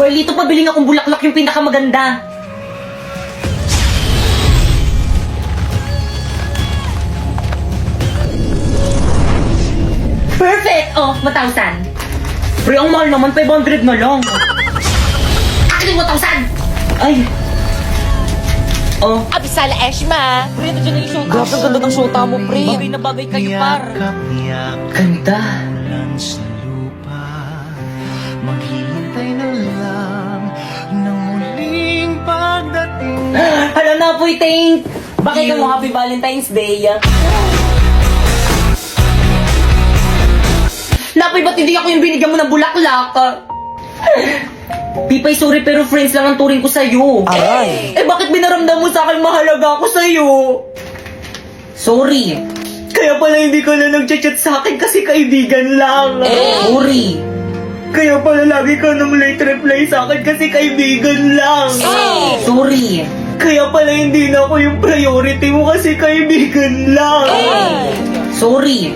Lito, pabiling akong bulaklak yung pinakamaganda. Perfect! Oh, 1,000. Pre, ang mahal naman, 500 na lang. Akin yung 1,000! Ay. Oh. Abisala Eshma. Pre, nandiyan na yung shota. Grabe, ang ganda ng shota mo, pre. Bagay na bagay kayo, par. Ganda. Sa lupa, maghihintay na lang ng muling pagdating. Hala na po, Tank. Bakit ka mo Happy Valentine's Day? Napoy, ba't hindi ako yung binigyan mo ng bulaklak? Pipay, sorry pero friends lang ang turing ko sa'yo. Aray. Eh bakit binaramdam mo sa akin mahalaga ako sa'yo? Sorry. Kaya pala hindi ka na nag-chat sa akin kasi kaibigan lang. Sorry. Kaya pala lagi ka nang late reply sa akin kasi kaibigan lang. Sorry. Kaya pala hindi na ako yung priority mo kasi kaibigan lang. Sorry.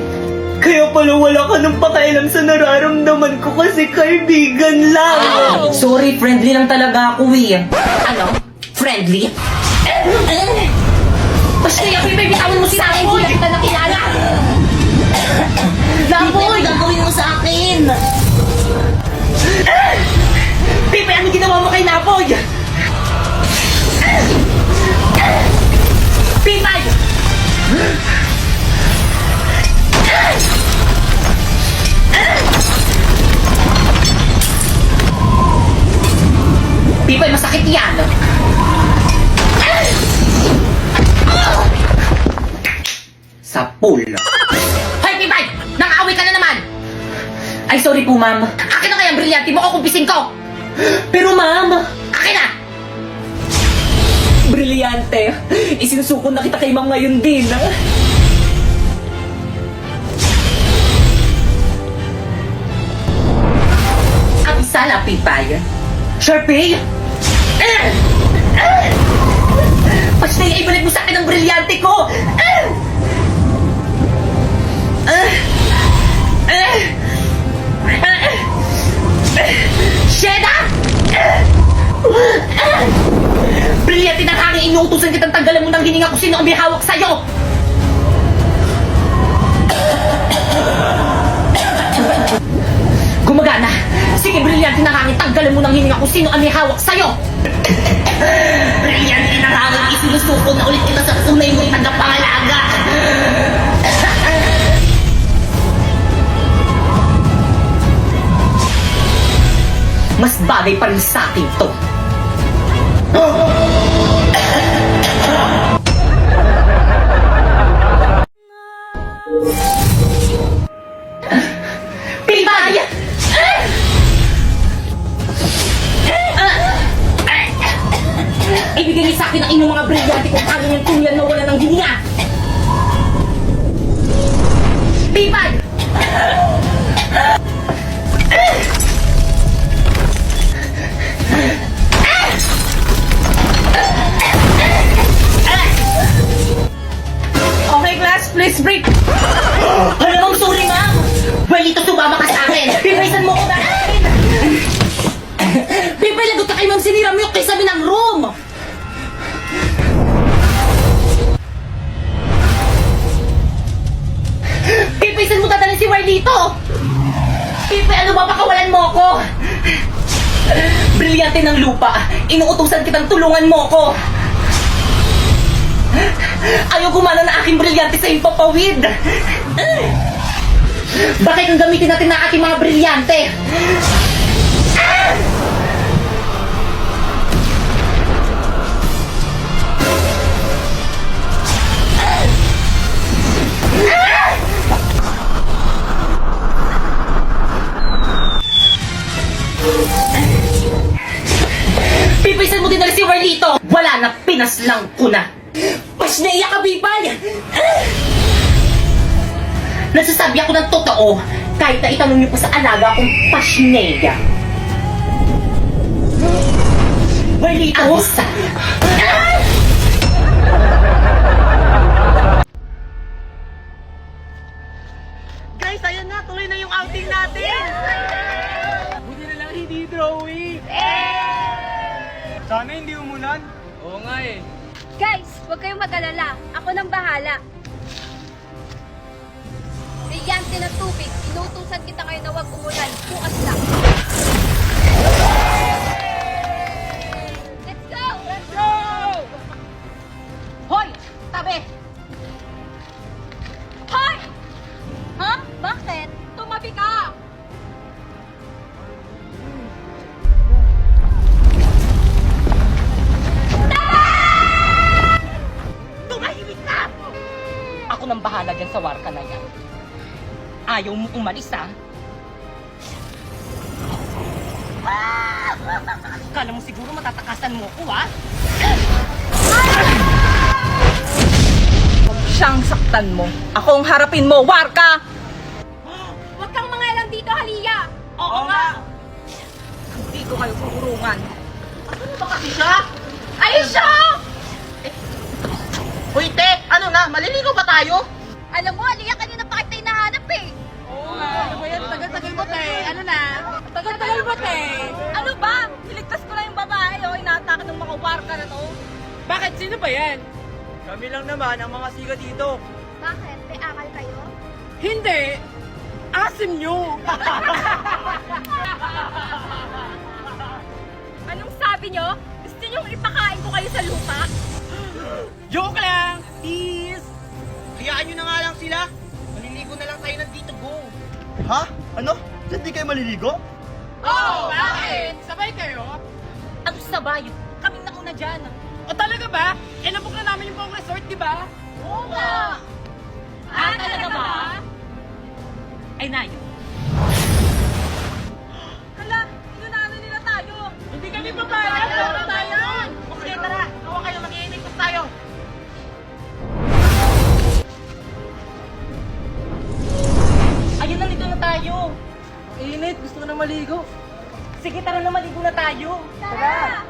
Kaya pala wala ka nang pakialam sa nararamdaman ko kasi kaibigan lang. Sorry, friendly lang talaga ako eh. Ano? Friendly? Basta yung bibitawan mo sa akin, hindi kita nakilala. Napoy! Gagawin mo sa akin! Pipe, ano ginawa mo kay Napoy? Pipay! Pipay, masakit yan! Sa pool. Hoy, Pipay! Nang-away ka na naman! Ay, sorry po, ma'am. Akin na kaya ang brilyante mo o kumpisin ko? Pero, ma'am! Akin na! Brilyante. Isinusuko na kita kay ma'am ngayon din. Abisala, Pipay. Sharpay! Basta yung ibalik mo sa akin ang brilyante ko! Sheda! Brilyante ng hangin, inuutusan kitang tanggalan mo ng hininga kung sino ang may hawak sa'yo! Gumagana! Sige, brilyante ng hangin, tanggalan mo ng hininga kung sino ang may hawak sa'yo! Brilyante ng hangin, isinusuko na ulit kita sa tunay mong tagapangalaga! Mas bagay pa rin sa akin to. Pipay! Ibigay niyo sa akin ang inyong mga brilyante kung ano yung tuyan na wala ng hininga! Pipay! Okay, class, please break! Alam mo, sorry, ma'am! Lito, sumama ka sa akin! Pipaysan mo ko ba? Pipay, lagot ka kay ma'am, sinira mo yung kisame ng room! Pipay, saan mo dadalhin si Warlito? Pipay, ano ba, pakawalan mo ako? Brilyante ng lupa, inuutusan kitang tulungan mo ko. Ayaw gumana na aking brilyante sa impapawid. Bakit ang gamitin natin na aking mga brilyante? Pipaysan mo din na si Warlito. Wala na, pinaslang ko na. Pasneya ka, Pipay! Nasasabi ako ng totoo kahit na itanong niyo pa sa alaga kong pasneya. Warlito! Abisa! Guys, ayan na. Tuloy na yung outing natin. Buti na lang hindi drawing. Sana hindi umulan. Oo nga eh. Guys, huwag kayong mag-alala. Ako nang bahala. Brilyante ng tubig. Inutusan kita ngayon na huwag umulan. Bukas lang. Let's go! Let's go! Hoy! Tabi! Hoy! Ha? Bakit? Tumabi ka! Tumahimik ka! Ako nang bahala dyan sa warka na yan. Ayaw mo umalis, ha? Kala mo siguro matatakasan mo ko, ha? Huwag siyang saktan mo. Ako ang harapin mo, warka! Huwag kang mangalang dito, Halia! Oo nga! Dito kayo kukurungan. Ano ba kasi siya? Aisha! Hoy, te! Ano na? Maliligaw ba tayo? Alam mo, Halia, kanina pa kita hinahanap eh. Oo nga. Ano ba yan? Tagal-tagal mo, te. Ano na? Tagal-tagal mo, te. Ano ba? Niligtas ko na yung babae, oh. Inaatake ng mga warka na to. Bakit? Sino ba yan? Kami lang naman ang mga siga dito. Bakit? May akal kayo? Hindi! Asim nyo! Anong sabi nyo? Gusto nyong ipakain ko kayo sa lupa? Joke lang! Peace! Hayaan nyo na nga lang sila. Maliligo na lang tayo ng Tito Go. Ha? Ano? Diyan di kayo maliligo? Oh, bakit? Sabay kayo? Ang sabay? Kaming nauna dyan. O talaga ba? Eh, nabuk na namin yung buong resort, di ba? Oo nga! Talaga ba? Ay, nayo. Hala, inunano nila tayo. Hindi kami papayag. Tara tayo. Sige, tara. Hawa kayo, mag-iinigtos tayo. Ayun, nandito na tayo. Init, gusto ko na maligo. Sige, tara na, maligo na tayo. Tara!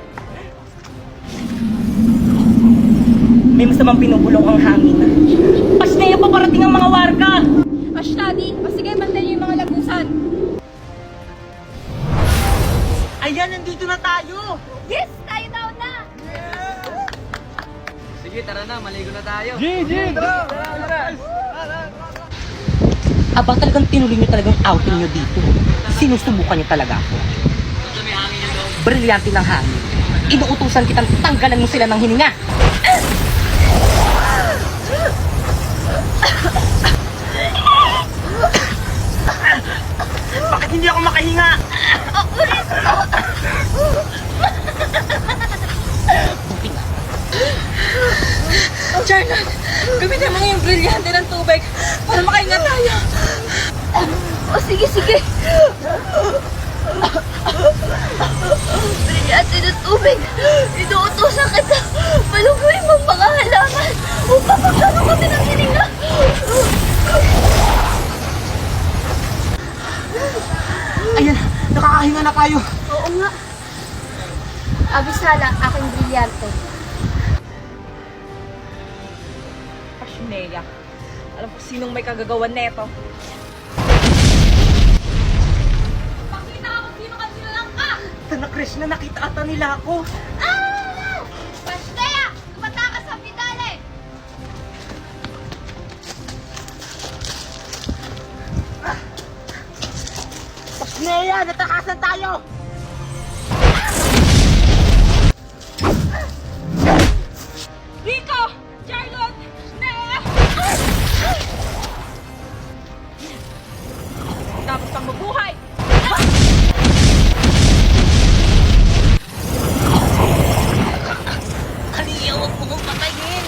May masamang pinubulong ang hangin. Pasneya pa parating ang mga warga. Ashladi, o sige, bantayan yung mga lagusan. Ayan, nandito na tayo. Yes, tayo daw na! Sige, tara na. Maligo na tayo. Aba, talagang tinuloy nyo talagang outing nyo dito. Sinusubukan nyo talaga ako. Brilyante ng hangin. Inuutusan kitang tanggalan mo sila ng hininga. Bakit hindi ako makahinga? Buti nga. Charlotte, gamitin mo yung brilyante ng tubig para makahinga tayo. O sige, sige. Brilyante ng tubig. Inuutosan kita. Maluguin mong mga halaman. Upang magkaroon kami ng hininga. Ayan, nakakahinga na tayo. Oo nga. Abisala, aking brilyante. Pasneya, alam ko sinong may kagagawan neto. Pakita ako sino ka nilalang ka! Tana Krishna, nakita ata nila ako. Ah! Pastea! Tumatakas sa pidale! Pasneya, natakasan tayo! Rico! Charlotte! Nea! Tapos kang mabuhay! Kaliya, huwag mo kong patayin!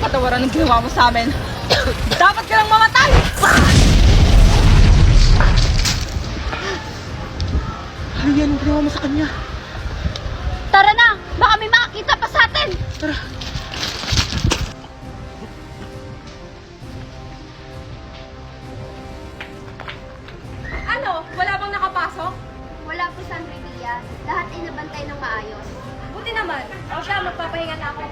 Patawaran ng ginawa mo sa amin. Dapat ka lang mamatay! Kaliya, anong ginawa mo sa kanya? Tara na! Baka may makakita pa sa atin! Ano? Wala bang nakapasok? Wala po, Sandra Villa. Lahat ay nabantay ng maayos. Buti naman. O siya, magpapahinga na ako.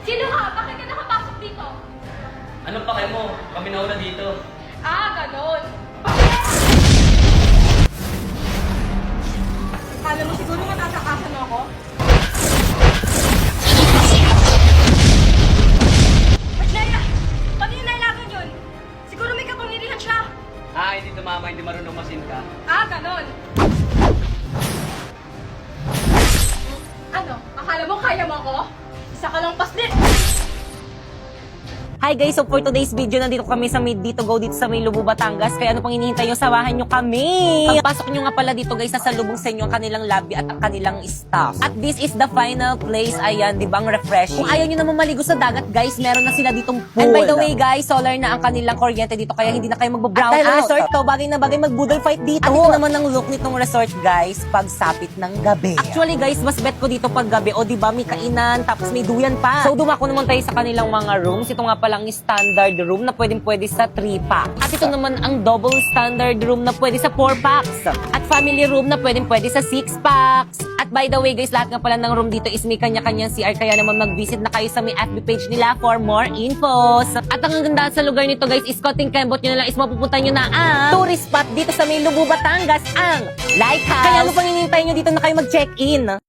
Sino ka? Bakit ka nakapasok dito? Anong pake mo? Kami nauna dito. Ah, ganon. mama, hindi marunong masin ka. Ah, ganon. Ano? Akala mo kaya mo ako? Isa ka lang paslit. Hi guys, so for today's video, nandito kami sa May Dito Go dito sa May Lubu, Batangas. Kaya ano pang hinihintay nyo, samahan nyo kami. Pagpasok nyo nga pala dito guys, sasalubong sa inyo ang kanilang lobby at ang kanilang staff. At this is the final place. Ayan, di ba ang refreshing? Kung ayaw nyo naman maligo sa dagat guys, meron na sila ditong pool. And by the way guys, solar na ang kanilang kuryente dito, kaya hindi na kayo magbo-brown out. At dahil resort to, bagay na bagay mag-boodle fight dito. At ito naman ang look nitong resort guys, pagsapit ng gabi. Actually guys, mas bet ko dito pag gabi. O di ba may kainan, tapos may duyan pa. So dumako naman tayo sa kanilang mga rooms. Ito nga palang standard room na pwede sa 3 packs. At ito naman ang double standard room na pwede sa 4 packs. At family room na pwede sa 6 packs. At by the way guys, lahat nga pala ng room dito is may kanya-kanyang CR, kaya naman mag-visit na kayo sa may FB page nila for more infos. At ang ganda sa lugar nito guys is konting kembot nyo na lang is mapupunta nyo na ang tourist spot dito sa may Lubu, Batangas, ang Lighthouse. Kaya ano pang hinihintay nyo dito na kayo mag-check-in?